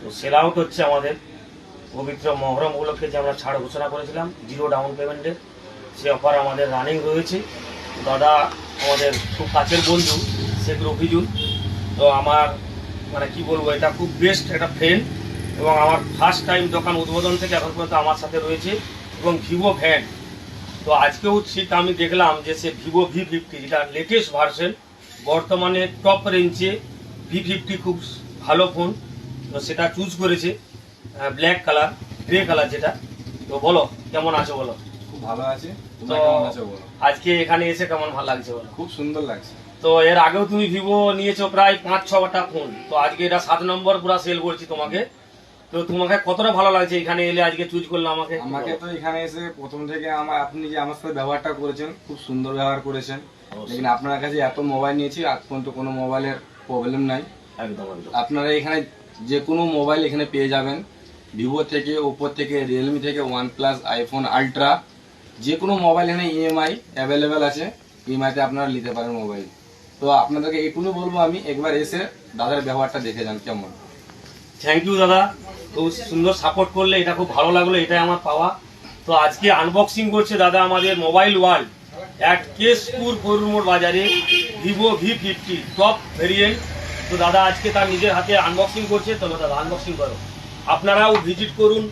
তো sell out হচ্ছে আমাদের পবিত্র মহরম উপলক্ষে যে আমরা ছাড় ঘোষণা করেছিলাম 0 ডাউন পেমেন্টের, সে অফার আমাদের রানিং রয়েছে। দাদা আমাদের খুব কাছের বন্ধু শেখ রফিজুল, তো আমার মানে কি বলবো, এটা খুব বেস্ট একটা ফ্রেন্ড এবং আমার ফার্স্ট টাইম দোকান উদ্বোধন থেকে এখন পর্যন্ত আমার সাথে রয়েছে। এবং ভিভো ফ্যান, তো আজকেও ঠিক আমি দেখলাম যে সে ভিভো V50 যেটা লেটেস্ট ভার্সন, বর্তমানে টপ রেঞ্জে V50 খুব ভালো ফোন, তো সেটা চুজ করেছে ব্ল্যাক কালার, গ্রে কালার যেটা। তো বলো কেমন আছো বলো। খুব ভালো আছে। তো কেমন আছো বলো? আজকে এখানে এসে কেমন ভালো লাগছে বলো। খুব সুন্দর লাগছে। তো এর আগেও তুমি ভিভো নিয়েছো প্রায় 5-6টা ফোন, তো আজকে এটা 7 নম্বর পুরো সেল করছি তোমাকে। তো তোমাকে কতটা ভালো লাগছে এখানে এলে আজকে চুজ করলে আমাকে? আমাকে তো এখানে এসে প্রথম থেকে আপনি যে আমার সাথে ব্যবহারটা করেছেন খুব সুন্দর ব্যবহার করেছেন। লেকিন আপনার কাছে এত মোবাইল নিয়েছি, আজ পর্যন্ত কোনো মোবাইলের প্রবলেম নাই। একদম একদম। আপনারা এখানে যে কোনো মোবাইল এখানে পেয়ে যাবেন, ভিভো থেকে, ওপো থেকে, রিয়েলমি থেকে, OnePlus, আইফোন আলট্রা, যে কোনো মোবাইল এখানে ইএমআই অ্যাভেলেবেল আছে। ইএমআইতে আপনারা নিতে পারেন মোবাইল। তো আপনাদেরকে এইটুকু বলবো, আমি একবার এসে দাদার ব্যবহারটা দেখে যান কেমন। থ্যাংক ইউ দাদা, খুব সুন্দর সাপোর্ট করলে, এটা খুব ভালো লাগলো, এটাই আমার পাওয়া। তো আজকে আনবক্সিং করছে দাদা আমাদের মোবাইল ওয়ার্ল্ড এক কেশপুর ফরুমোড় বাজারে ভিভো V50 টপ ভেরিয়েন্ট। তো দাদা আজকে তার নিজের হাতে আনবক্সিং করছে, তো দাদা আনবক্সিং করো। আপনারাও ভিজিট করুন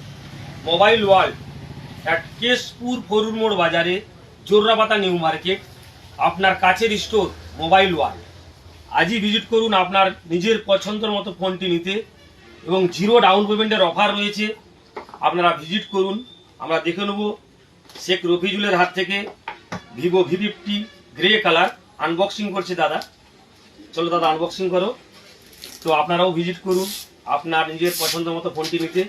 মোবাইল ওয়ার্ল্ড এক কেশপুর ফরুমোড় বাজারে, জোররাপাতা নিউ মার্কেট, আপনার কাছের স্টোর মোবাইল ওয়ার্ল্ড। আজই ভিজিট করুন আপনার নিজের পছন্দের মতো ফোনটি নিতে, এবং 0 ডাউন পেমেন্টের অফার রয়েছে। আপনারা ভিজিট করুন। আমরা দেখে নেব শেখ রফিজুলের হাত থেকে Vivo V50 grey colour unboxing করছে দাদা। চলো দাদা আনবক্সিং করো। তো আপনারাও ভিজিট করুন আপনার নিজের পছন্দের মতো ফোনটি নিতে।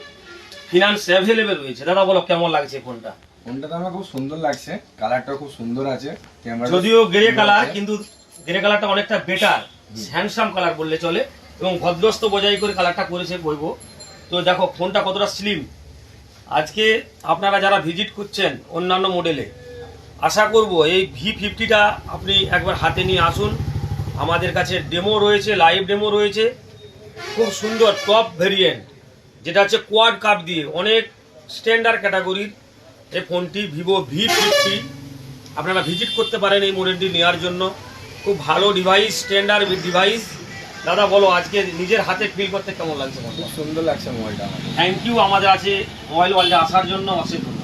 ফিনান্স অ্যাভেলেবেল রয়েছে। দাদা বলো কেমন লাগছে ফোনটা? ফোনটা তো আমার খুব সুন্দর লাগছে, কালারটা খুব সুন্দর আছে। যদিও গ্রে কালার, কিন্তু গ্রে কালারটা অনেকটা বেটার, হ্যান্ডসাম কালার বললে চলে, এবং ভদ্রস্ত বজায় করে কালারটা করেছে বলবো। তো দেখো ফোনটা কতটা স্লিম। আজকে আপনারা যারা ভিজিট করছেন অন্যান্য মডেলে, আশা করব এই V50টা আপনি একবার হাতে নিয়ে আসুন। আমাদের কাছে ডেমো রয়েছে, লাইভ ডেমো রয়েছে। খুব সুন্দর টপ ভেরিয়েন্ট, যেটা হচ্ছে কোয়াড কাপ দিয়ে অনেক স্ট্যান্ডার্ড ক্যাটাগরির এই ফোনটি ভিভো V50। আপনারা ভিজিট করতে পারেন এই মডেলটি নেওয়ার জন্য। খুব ভালো ডিভাইস, স্ট্যান্ডার্ড ডিভাইস। দাদা বলো আজকে নিজের হাতে ফিল করতে কেমন লাগছে? খুব সুন্দর লাগছে মোবাইলটা আমার। থ্যাংক ইউ আমাদের আছে মোবাইল ওয়ার্ল্ডে আসার জন্য, অসংখ্য।